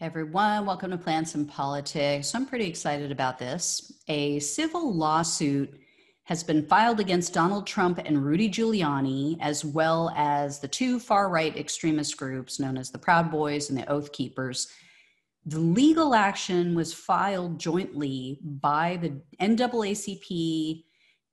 Hey everyone, welcome to Plants and Politics. I'm pretty excited about this. A civil lawsuit has been filed against Donald Trump and Rudy Giuliani, as well as the two far-right extremist groups known as the Proud Boys and the Oath Keepers. The legal action was filed jointly by the NAACP,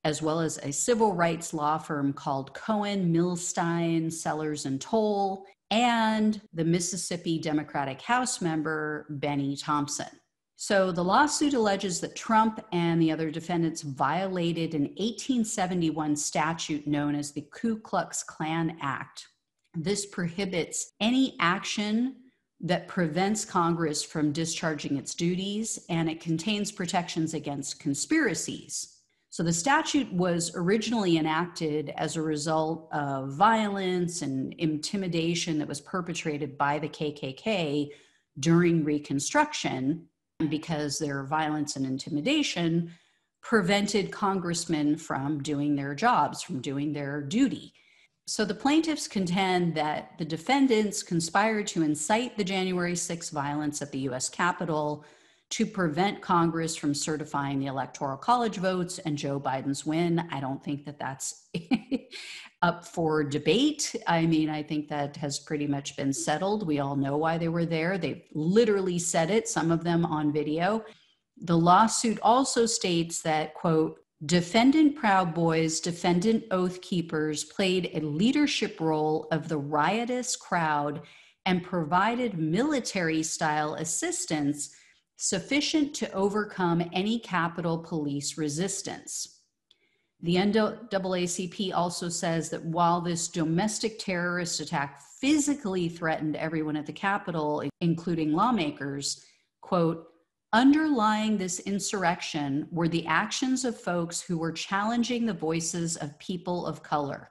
as well as a civil rights law firm called Cohen, Milstein, Sellers and Toll, and the Mississippi Democratic House member, Benny Thompson. So the lawsuit alleges that Trump and the other defendants violated an 1871 statute known as the Ku Klux Klan Act. This prohibits any action that prevents Congress from discharging its duties, and it contains protections against conspiracies. So the statute was originally enacted as a result of violence and intimidation that was perpetrated by the KKK during Reconstruction, because their violence and intimidation prevented congressmen from doing their jobs, from doing their duty. So the plaintiffs contend that the defendants conspired to incite the January 6th violence at the U.S. Capitol to prevent Congress from certifying the Electoral College votes and Joe Biden's win. I don't think that that's up for debate. I mean, I think that has pretty much been settled. We all know why they were there. They've literally said it, some of them on video. The lawsuit also states that, quote, defendant Proud Boys, defendant Oath Keepers played a leadership role of the riotous crowd and provided military-style assistance sufficient to overcome any Capitol Police resistance. The NAACP also says that while this domestic terrorist attack physically threatened everyone at the Capitol, including lawmakers, quote, underlying this insurrection were the actions of folks who were challenging the voices of people of color.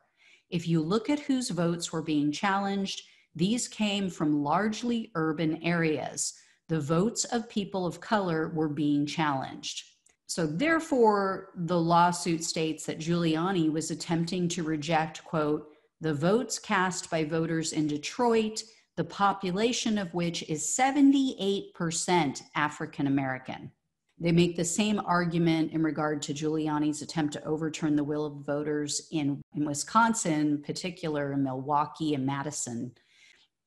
If you look at whose votes were being challenged, these came from largely urban areas. The votes of people of color were being challenged. So therefore, the lawsuit states that Giuliani was attempting to reject, quote, the votes cast by voters in Detroit, the population of which is 78% African American. They make the same argument in regard to Giuliani's attempt to overturn the will of voters in Wisconsin, in particular in Milwaukee and Madison.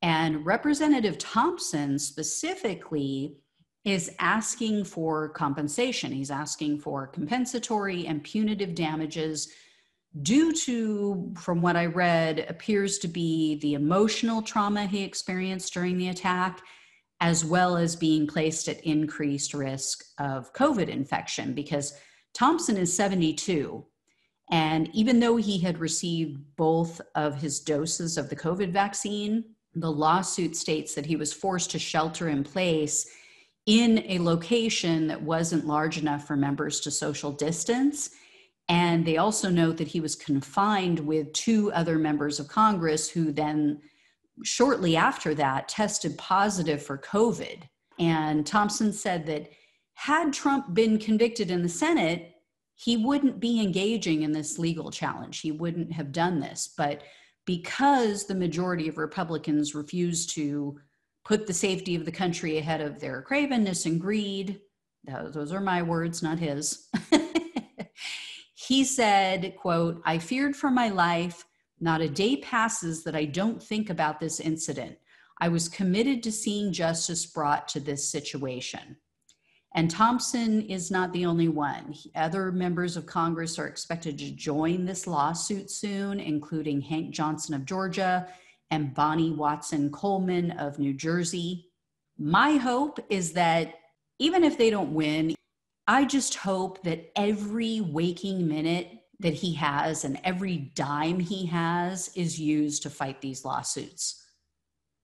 And Representative Thompson specifically is asking for compensation. He's asking for compensatory and punitive damages due to, from what I read, appears to be the emotional trauma he experienced during the attack, as well as being placed at increased risk of COVID infection, because Thompson is 72. And even though he had received both of his doses of the COVID vaccine, the lawsuit states that he was forced to shelter in place in a location that wasn't large enough for members to social distance. And they also note that he was confined with two other members of Congress who then, shortly after that, tested positive for COVID. And Thompson said that had Trump been convicted in the Senate, he wouldn't be engaging in this legal challenge. He wouldn't have done this. But because the majority of Republicans refused to put the safety of the country ahead of their cravenness and greed, those are my words, not his, he said, quote, I feared for my life. Not a day passes that I don't think about this incident. I was committed to seeing justice brought to this situation. And Thompson is not the only one. Other members of Congress are expected to join this lawsuit soon, including Hank Johnson of Georgia and Bonnie Watson Coleman of New Jersey. My hope is that even if they don't win, I just hope that every waking minute that he has and every dime he has is used to fight these lawsuits.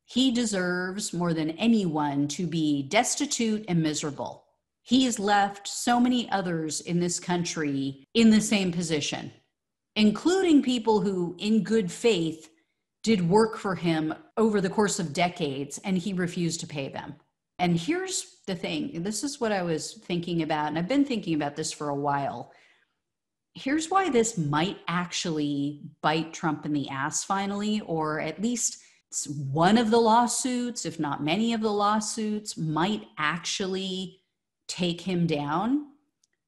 He deserves more than anyone to be destitute and miserable. He has left so many others in this country in the same position, including people who, in good faith, did work for him over the course of decades, and he refused to pay them. And here's the thing. This is what I was thinking about, and I've been thinking about this for a while. Here's why this might actually bite Trump in the ass finally, or at least one of the lawsuits, if not many of the lawsuits, might actually take him down.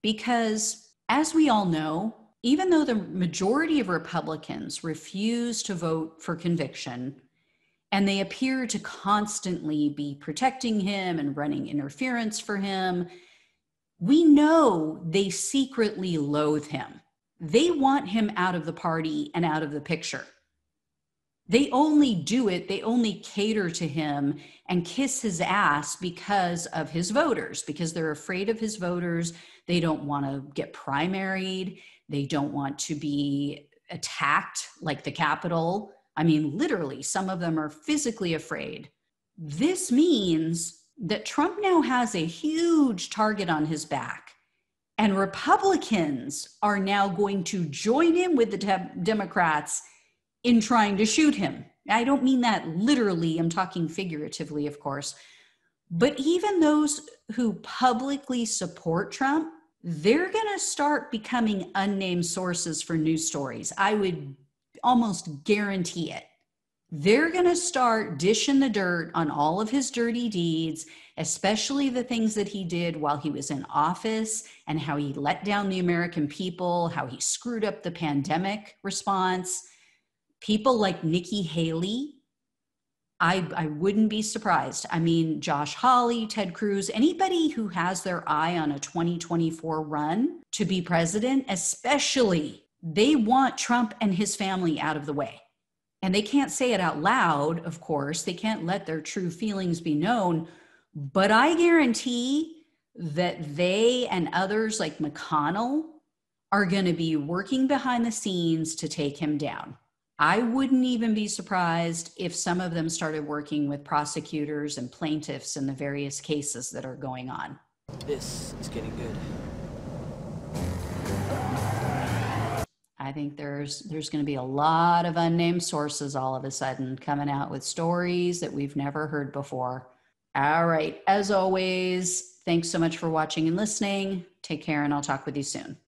Because as we all know, even though the majority of Republicans refuse to vote for conviction, and they appear to constantly be protecting him and running interference for him, we know they secretly loathe him. They want him out of the party and out of the picture. They only do it, they only cater to him and kiss his ass because of his voters, because they're afraid of his voters. They don't want to get primaried. They don't want to be attacked like the Capitol. I mean, literally, some of them are physically afraid. This means that Trump now has a huge target on his back, and Republicans are now going to join in with the Democrats in trying to shoot him. I don't mean that literally, I'm talking figuratively, of course. But even those who publicly support Trump, they're going to start becoming unnamed sources for news stories. I would almost guarantee it. They're going to start dishing the dirt on all of his dirty deeds, especially the things that he did while he was in office and how he let down the American people, how he screwed up the pandemic response. People like Nikki Haley, I wouldn't be surprised. I mean, Josh Hawley, Ted Cruz, anybody who has their eye on a 2024 run to be president, especially, they want Trump and his family out of the way. And they can't say it out loud, of course. They can't let their true feelings be known. But I guarantee that they and others like McConnell are going to be working behind the scenes to take him down. I wouldn't even be surprised if some of them started working with prosecutors and plaintiffs in the various cases that are going on. This is getting good. I think there's going to be a lot of unnamed sources all of a sudden coming out with stories that we've never heard before. All right. As always, thanks so much for watching and listening. Take care, and I'll talk with you soon.